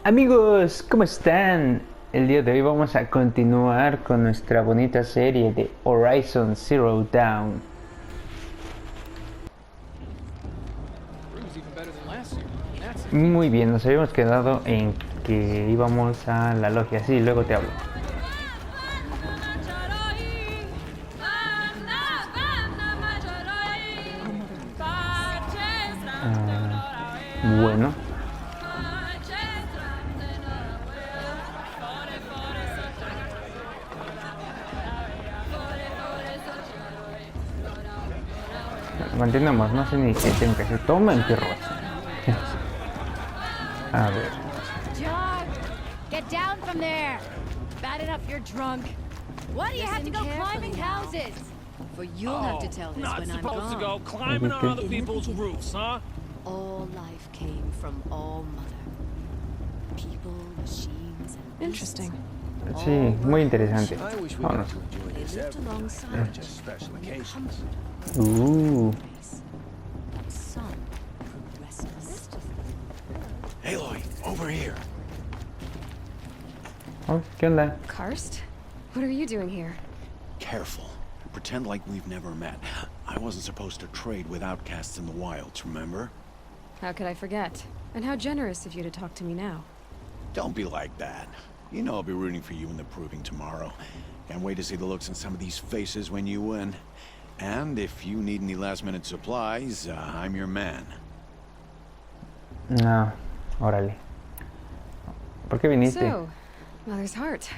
Amigos, ¿cómo están? El día de hoy vamos a continuar con nuestra bonita serie de Horizon Zero Dawn. Muy bien, nos habíamos quedado en que íbamos a la logia. Sí, luego te hablo. Bueno. Continuamos, no sé ni qué tengo que hacer. Toma el perro. A ver. John, get down from there. Bad enough you're drunk. Why do you have to go climbing houses? For you'll have to tell this when I'm gone. Not supposed to go climbing on other people's roofs, huh? All life came from All Mother. People, machines, and Interesting. Sí, muy interesante. Vámonos. They lived alongside Just special occasions. some grew restless. Aloy, over here. Oh, ¿qué onda? Karst? What are you doing here? Careful. Pretend like we've never met. I wasn't supposed to trade with outcasts in the wilds, remember? How could I forget? And how generous of you to talk to me now. Don't be like that. You know I'll be rooting for you in the proving tomorrow. Can't wait to see the looks on some of these faces when you win. And if you need any last-minute supplies, I'm your man. No, órale. ¿Por qué viniste? So, Mother's Heart.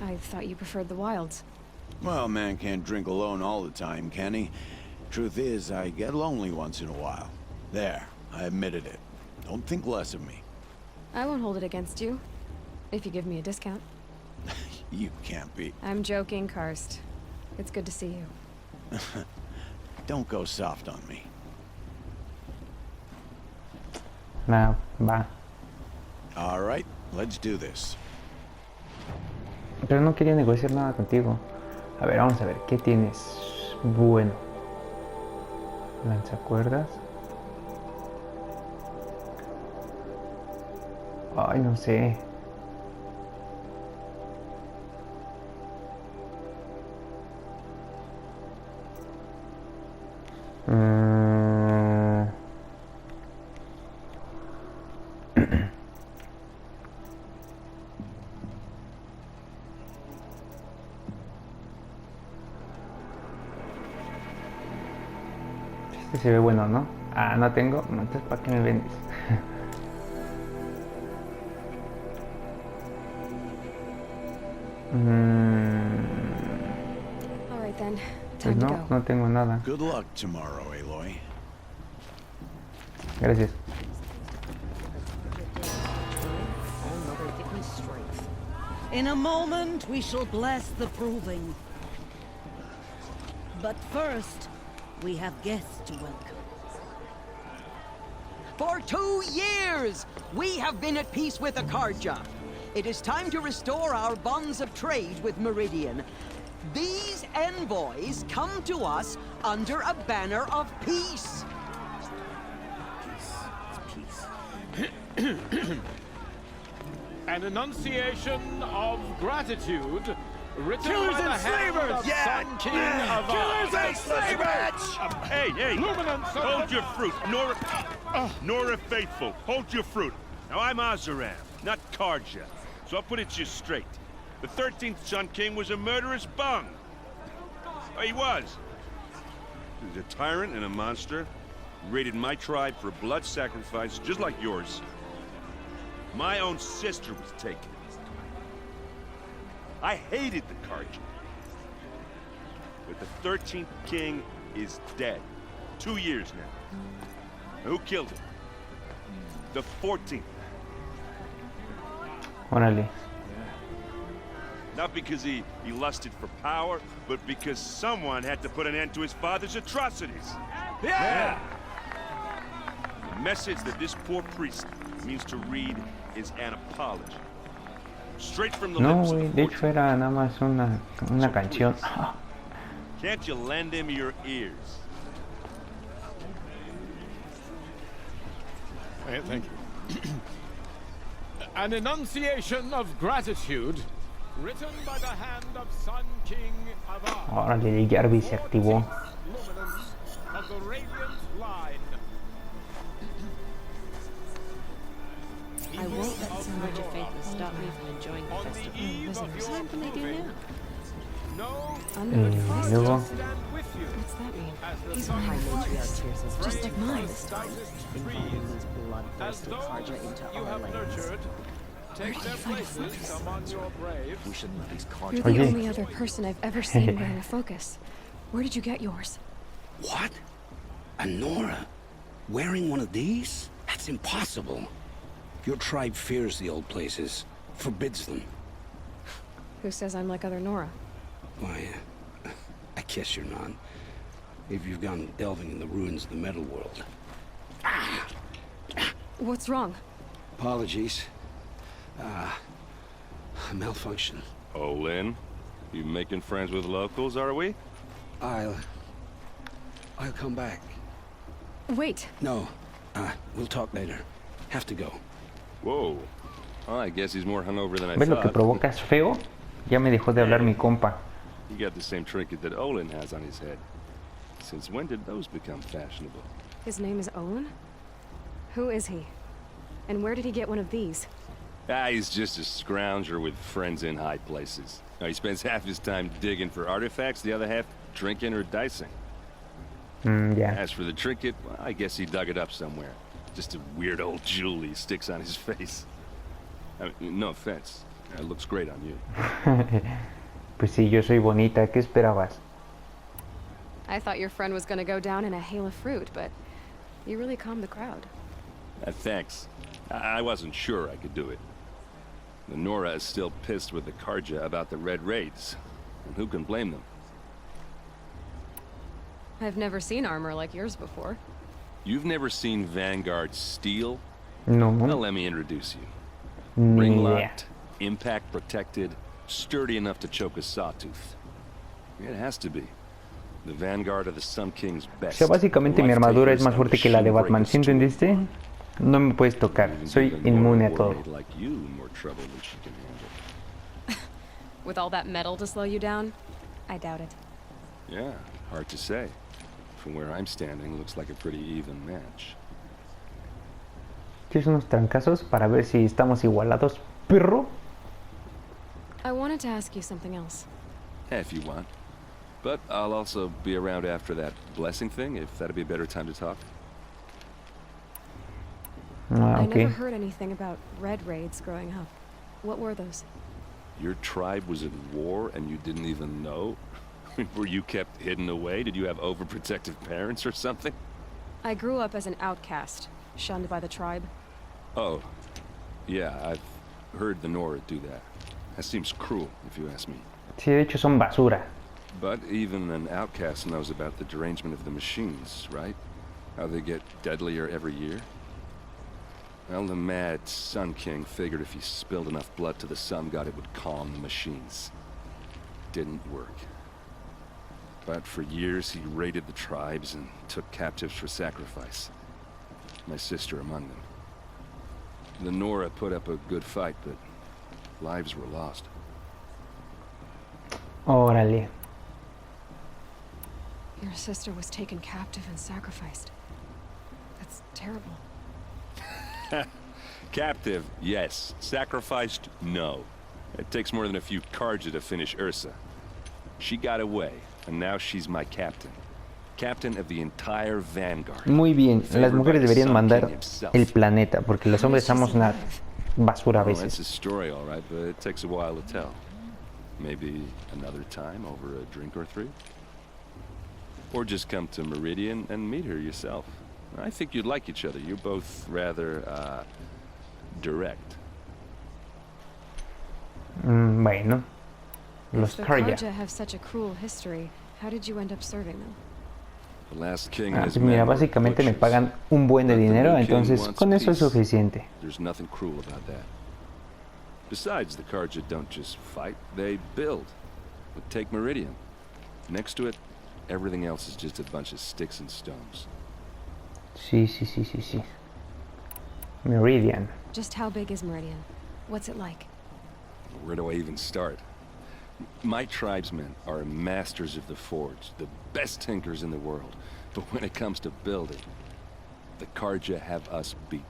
I thought you preferred the wilds. Well, man can't drink alone all the time, can he? Truth is, I get lonely once in a while. There, I admitted it. Don't think less of me. I won't hold it against you. If you give me a discount. You can't be. I'm joking, Karst. It's good to see you. Don't go soft on me. Nah, va. All right, let's do this. Pero no quería negociar nada contigo. A ver, vamos a ver, ¿qué tienes? Bueno. Lanzacuerdas. Ay, no sé. Este se ve bueno, ¿no? Ah, no tengo. Entonces, ¿para qué me vendes? All right then. Pues Time to no, go. no tengo nada. Good luck tomorrow, Aloy. Gracias. In a moment, we shall bless the proving. But first, we have guests to welcome. For 2 years, we have been at peace with Akarja. It is time to restore our bonds of trade with Meridian. These envoys come to us under a banner of peace. An enunciation of gratitude written Killers by the and hand slavers! of Yeah! Sun King of Killers and slavers! Hey, Luminance of hold the- your fruit. Nora Faithful, hold your fruit. Now, I'm Azaram, not Karja, so I'll put it to you straight. The 13th Sun King was a murderous bung. Oh, he was. He was a tyrant and a monster. He raided my tribe for a blood sacrifice, just like yours. My own sister was taken. I hated the Karja. But the 13th king is dead. 2 years now. Who killed him? The 14th. Órale. Not because he lusted for power, but because someone had to put an end to his father's atrocities. Yeah! The message that this poor priest means to read is an apology. Straight from the No, lips güey, of de the hecho era nada más una canción. Can't you lend him your ears? Hey, thank you. An enunciation of gratitude written by the hand of Sun King Avar. Órale, Jarvis se activó. Luminance of the radiant line. I won't let so much of faithless stop me from enjoying the festival. Visitors, time can they do now? No, Luego, stand with you. What's that mean? These are high matriarchs, matriarchs, just like mine. Involving these As bloodthirsty those Karja into you our have lands. nurtured, take their places among your braves. We shouldn't let these cards. You're the Oye. only other person I've ever seen wearing a focus. Where did you get yours? What? A Nora? Wearing one of these? That's impossible. Your tribe fears the old places, forbids them. Who says I'm like other Nora? Why, I guess you're not. If you've gone delving in the ruins of the metal world. What's wrong? Apologies. A malfunction. Oh, Lynn, you making friends with locals, are we? I'll come back. Wait. No, we'll talk later. Have to go. Whoa. Oh, I guess he's more hungover than I ¿ves lo que thought. provocas feo? Ya me dejó de hablar mi compa. He got the same trinket that Olin has on his head. Since when did those become fashionable? His name is Owen? Who is he? And where did he get one of these? He's just a scrounger with friends in high places. Now, he spends half his time digging for artifacts, the other half drinking or dicing. Ya. As for the trinket, well, I guess he dug it up somewhere. Just a weird old jewel he sticks on his face. I mean, no offense. It looks great on you. Pues sí, yo soy bonita. ¿Qué esperabas? I thought your friend was gonna go down in a hail of fruit, but you really calmed the crowd. Thanks. I wasn't sure I could do it. The Nora is still pissed with the Karja about the Red Raids. And who can blame them? I've never seen armor like yours before. You've never seen Vanguard steel? No, Well, let me introduce you. ni Ring idea. locked, impact protected, sturdy enough to choke a sawtooth. It has to be. The Vanguard of the Sun King's O best. sea, básicamente mi armadura es Life más fuerte que la de takers and Batman. ¿Sí machine breakers too. entendiste? No me puedes tocar. Soy Even inmune a Nora todo. will make like you more trouble than she can handle. With all that metal to slow you down? I doubt it. Yeah, hard to say. From where I'm standing, looks like a pretty even match. ¿Quieres unos trancazos para ver si estamos igualados, perro? I wanted to ask you something else. If you want. But I'll also be around after that blessing thing, if that'd be a better time to talk. Ah, I ok. never heard anything about red raids growing up. What were those? Your tribe was at war and you didn't even know? Were you kept hidden away? Did you have overprotective parents or something? I grew up as an outcast, shunned by the tribe. Oh, yeah, I've heard the Nora do that. That seems cruel, if you ask me. Sí, de hecho son basura. But even an outcast knows about the derangement of the machines, right? How they get deadlier every year? Well, the mad Sun King figured if he spilled enough blood to the sun god, it would calm the machines. Didn't work. But for years, he raided the tribes and took captives for sacrifice. My sister among them. The Nora put up a good fight, but lives were lost. Órale. Your sister was taken captive and sacrificed. That's terrible. Captive, yes. Sacrificed, no. It takes more than a few Karja to finish Ursa. She got away, and now she's my captain. Captain of the entire Vanguard. Muy bien. Las mujeres deberían mandar himself. el planeta, porque los hombres somos una basura a Well, that's veces. a story, all right, but it takes a while to tell. Maybe another time over a drink or three? Or just come to Meridian and meet her yourself. I think you'd like each other. You're both rather, direct. Bueno. Los If the Karja. Karja have such a cruel history, how did you end up serving them? The last king Ah, and his pues mira, men were básicamente me butchers. pagan un buen de But the dinero, new king entonces wants con eso es peace. suficiente. There's nothing cruel about that. Besides, the Karja don't just fight, they build. But take Meridian. Next to it, everything else is just a bunch of sticks and stones. Sí, sí, sí, sí, sí. Meridian. Just how big is Meridian? What's it like? Where do I even start? My tribesmen are masters of the forge, the best tinkers in the world. But when it comes to building, the Karja have us beat.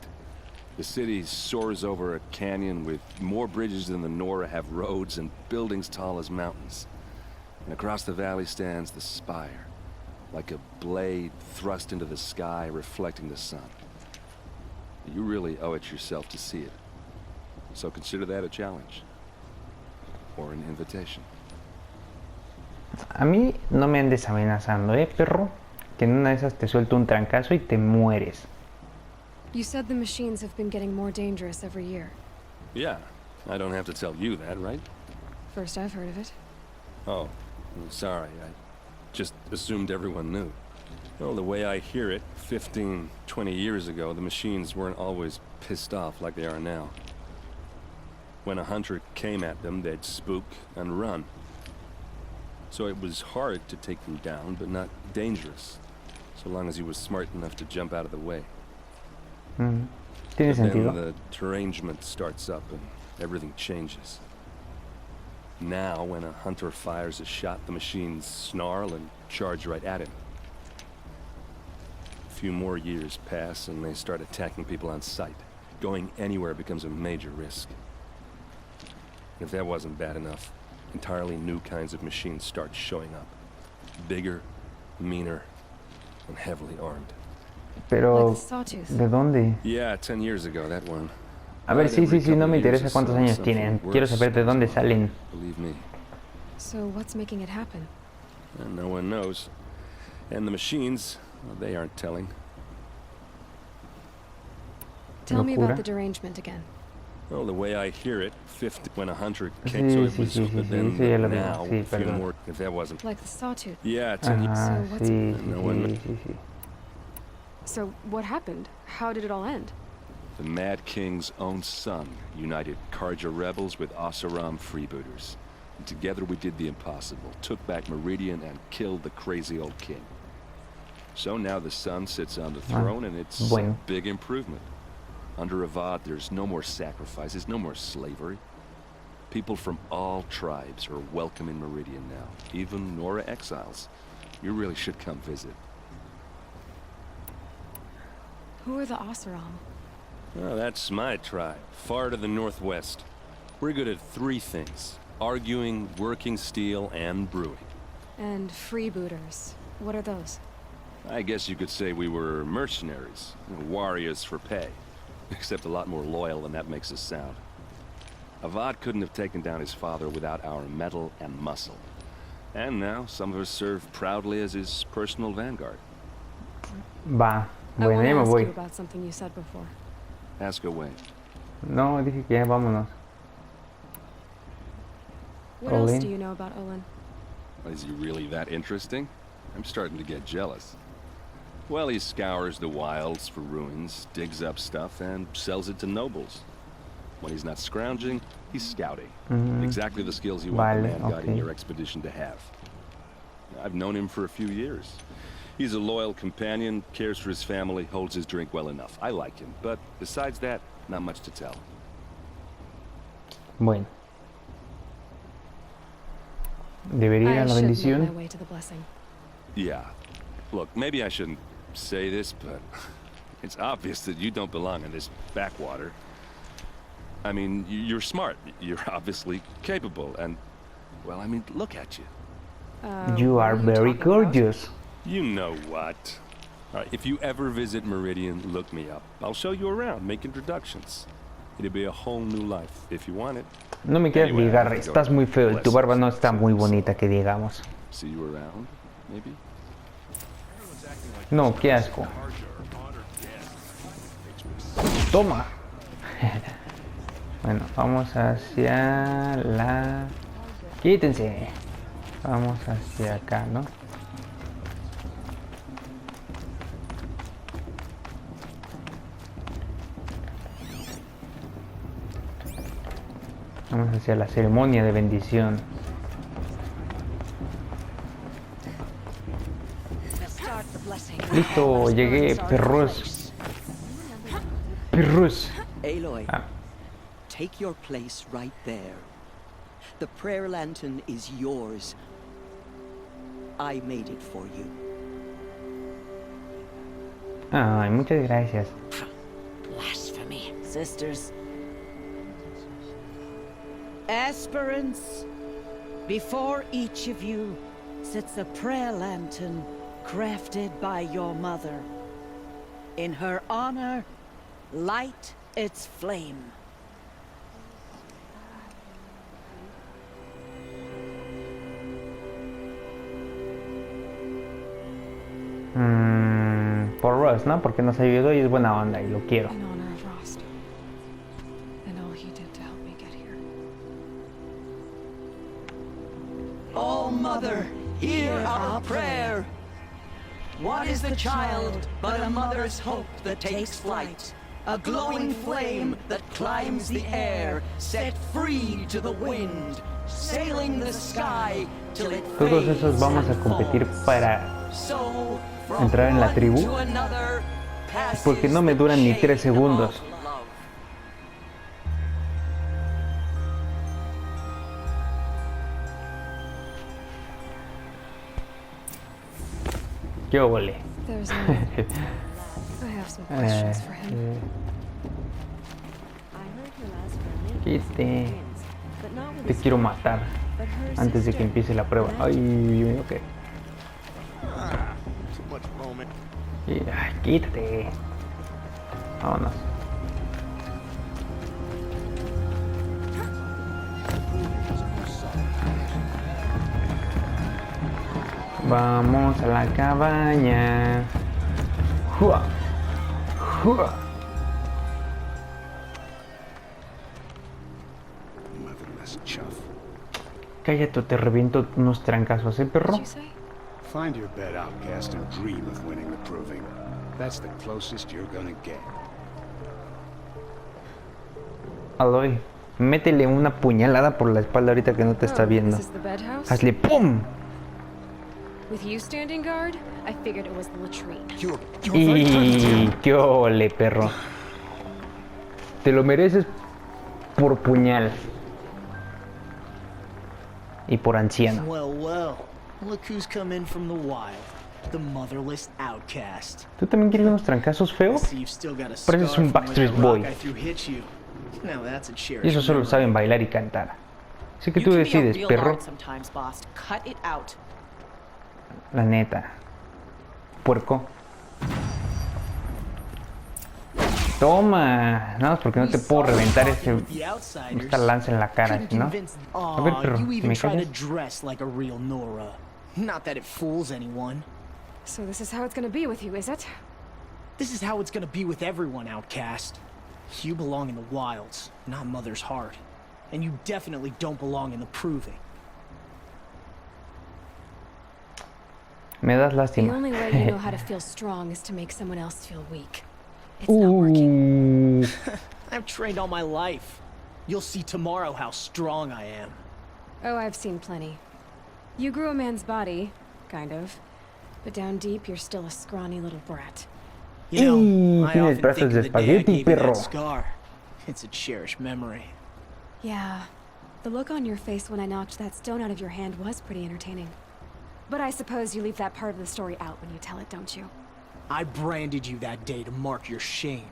The city soars over a canyon with more bridges than the Nora have roads and buildings tall as mountains. And across the valley stands the spire, like a blade thrust into the sky, reflecting the sun. You really owe it yourself to see it. So consider that a challenge. Or an invitation. A mí no me andes amenazando, perro. Que en una de esas te suelto un trancazo y te mueres. You said the machines have been getting more dangerous every year. Yeah, I don't have to tell you that, right? First I've heard of it. Oh, sorry, I just assumed everyone knew. Well, the way I hear it, 15, 20 years ago, the machines weren't always pissed off like they are now. When a hunter came at them, they'd spook and run. So it was hard to take them down, but not dangerous, so long as he was smart enough to jump out of the way. Tiene sentido. Then the derangement starts up and everything changes. Now, when a hunter fires a shot, the machines snarl and charge right at him. A few more years pass and they start attacking people on sight. Going anywhere becomes a major risk. If that wasn't bad enough, entirely new kinds of machines start showing up. Bigger, meaner, and heavily armed. Pero, ¿de dónde? Yeah, 10 years ago, that one. A ver, sí, no me interesa cuántos años tienen. Quiero saber de dónde salen. Believe me. So what's making it happen? And no one knows. And the machines, well, they aren't telling. Tell me about the derangement again. Well, the way I hear it, 50 when a hunter came, so it was, but then now, a few more, if that wasn't... Like the sawtooth? Yeah, 10 years. So what's no one... So what happened? How did it all end? The Mad King's own son united Karja rebels with Oseram freebooters. And together we did the impossible, took back Meridian and killed the crazy old king. So now the son sits on the throne and it's a big improvement. Under Avad, there's no more sacrifices, no more slavery. People from all tribes are welcome in Meridian now, even Nora exiles. You really should come visit. Who are the Oseram? Oh, that's my tribe, far to the northwest. We're good at 3 things: arguing, working steel, and brewing. And freebooters. What are those? I guess you could say we were mercenaries, warriors for pay. Except a lot more loyal than that makes us sound. Avad couldn't have taken down his father without our metal and muscle. And now some of us serve proudly as his personal vanguard. Va, I want to me ask voy. you about something you said before. Ask away. No, dije que ya vámonos. What else do you know about Olin? Is he really that interesting? I'm starting to get jealous. Well, he scours the wilds for ruins, digs up stuff, and sells it to nobles. When he's not scrounging, he's scouting. Exactly the skills you want the man guiding your expedition to have. I've known him for a few years. He's a loyal companion, cares for his family, holds his drink well enough. I like him, but besides that, not much to tell. Bueno. Debería ir a la bendición. My way to the blessing. Yeah. Look, maybe I shouldn't say this, but it's obvious that you don't belong in this backwater. I mean, you're smart. You're obviously capable, and, well, I mean, look at you. You are very gorgeous. You know what? All right, if you ever visit Meridian, look me up. I'll show you around, make introductions. It'll be a whole new life, if you want it. No me quieras ligar, estás muy feo y tu barba no está muy bonita, que digamos. See you around, maybe? No, qué asco. Toma. Bueno, vamos hacia la... Quítense. Vamos hacia acá, ¿no? Vamos hacia la ceremonia de bendición. Listo, llegué, perros. Perros. Aloy, take your place right there. The prayer lantern is yours. I made it for you. Ay, muchas gracias. Blasphemy, sisters. Aspirants, before each of you sits a prayer lantern crafted by your mother. In her honor, light its flame. Por Ross, ¿no? Porque nos ayudó y es buena onda y lo quiero. In honor of Rost. And all he did to help me get here. Oh, Mother, hear our prayer. What is the child but a mother's hope that takes flight? A glowing flame that climbs the air, set free to the wind, sailing the sky till it Todos esos vamos a competir para entrar en la tribu, porque no me duran ni 3 segundos. ¿Qué óvole? There's no... I have some questions for him. Quite. Te quiero matar antes de que empiece la prueba. Ay, ok. Ay, quítate. Vámonos. Vamos a la cabaña. ¡Jua! ¡Jua! Cállate, te reviento unos trancazos, perro. Find your bed, outcast, and dream of winning the proving. That's the closest you're gonna get. Aloy, métele una puñalada por la espalda ahorita que no te está viendo. Hazle ¡pum! With you standing guard, I figured it was the latrine. Y qué ole, perro. Te lo mereces por puñal. Y por anciano. Well, well. Look who's come in from the wild. The motherless outcast. ¿Tú también quieres unos trancazos feos? Pareces un Backstreet Boy. Y eso solo saben bailar y cantar. Así que tú decides, perro. La neta. Puerco. Toma. Nada más porque no te puedo reventar esta lanza en la cara, ¿no? A ver, perro, ¿me callas? Not that it fools anyone. So this is how it's gonna be with you, is it? This is how it's gonna be with everyone, outcast. You belong in the wilds, not Mother's heart. And you definitely don't belong in the proving. Me das The lástima. only way you know how to feel strong is to make someone else feel weak. It's not working. I've trained all my life. You'll see tomorrow how strong I am. Oh, I've seen plenty. You grew a man's body, kind of. But down deep, you're still a scrawny little brat. You know, I Tienes often brazos think de of the day I espagueti, gave you perro. that scar. It's a cherished memory. Yeah. The look on your face when I knocked that stone out of your hand was pretty entertaining. But I suppose you leave that part of the story out when you tell it, don't you? I branded you that day to mark your shame.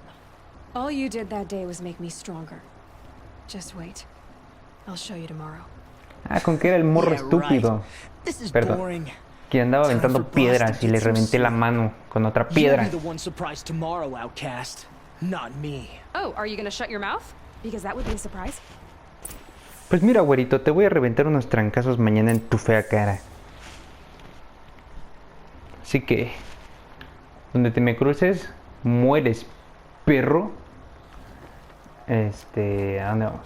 All you did that day was make me stronger. Just wait. I'll show you tomorrow. Ah, con que era el morro estúpido. Perdón. Que andaba aventando piedras y le reventé la mano con otra piedra. You'll be the one surprised tomorrow, outcast. Not me. Oh, are you gonna shut your mouth? Because that would be a surprise. Pues mira, güerito, te voy a reventar unos trancazos mañana en tu fea cara. Así que, donde te me cruces, mueres, perro. ¿A dónde vamos?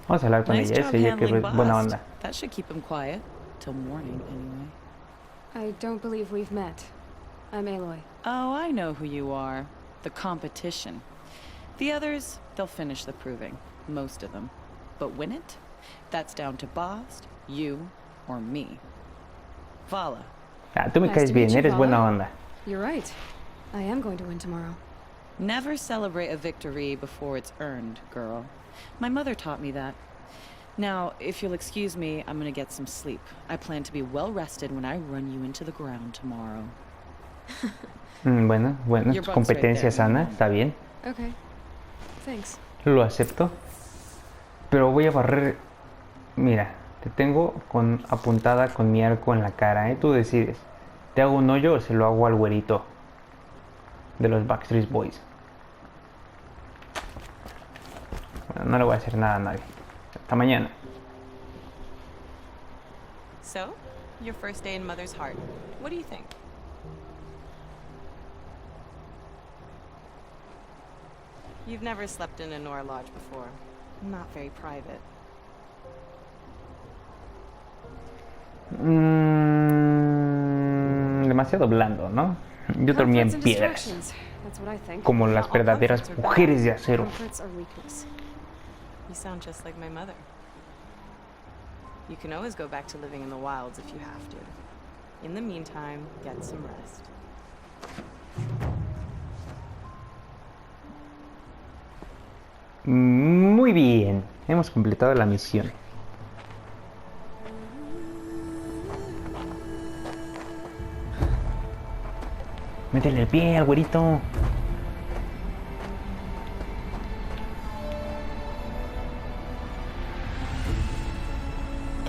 Vamos a hablar con ella, ella que es buena onda. That should keep him quiet till morning, anyway. I don't believe we've met. I'm Aloy. Oh, I know who you are. The competition. The others, they'll finish the proving. Most of them. But win it? That's down to Bast, you, or me. Vala. Ah, tú me caes bien, eres buena onda. You're right. I am going to win tomorrow. Never celebrate a victory before it's earned, girl. My mother taught me that. Now, if you'll excuse me, I'm gonna get some sleep. I plan to be well rested when I run you into the ground tomorrow. Bueno, Your bunk's competencia right there. sana, está bien. Okay. Thanks. Lo acepto. Pero voy a barrer. Mira, te tengo apuntada con mi arco en la cara, ¿eh? Tú decides. ¿Te hago un hoyo o se lo hago al güerito de los Backstreet Boys? Bueno, no le voy a hacer nada a nadie. Hasta mañana. So, your first day in Mother's Heart. What do you think? You've never slept in a Nora Lodge before. Not very private. Demasiado blando, ¿no? Yo dormía en piedras, como las verdaderas mujeres de acero. You sound just like my mother. You can always go back to living in the wilds if you have to. In the meantime, get some rest. Muy bien, hemos completado la misión. Métele el pie al güerito.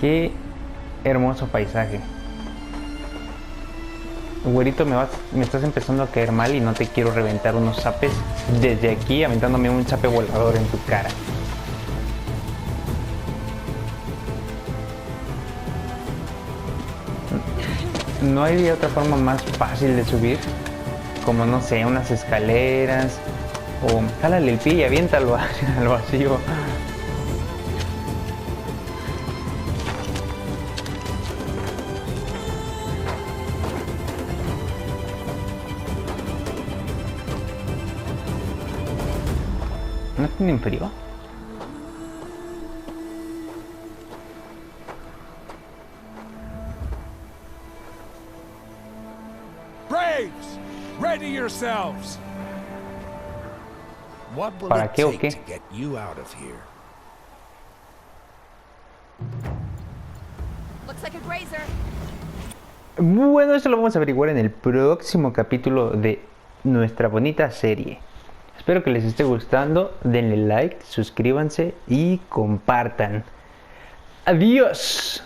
Qué hermoso paisaje. Güerito, me estás empezando a caer mal y no te quiero reventar unos zapes desde aquí, aventándome un zape volador en tu cara. ¿No hay otra forma más fácil de subir? Como, no sé, unas escaleras. O jálale el pie y aviéntalo al vacío. ¿No tienen frío? Braves, ready yourselves. What will ¿Para it qué o take qué? to get you out of here? Looks like a grazer. Bueno, eso lo vamos a averiguar en el próximo capítulo de nuestra bonita serie. Espero que les esté gustando. Denle like, suscríbanse y compartan. ¡Adiós!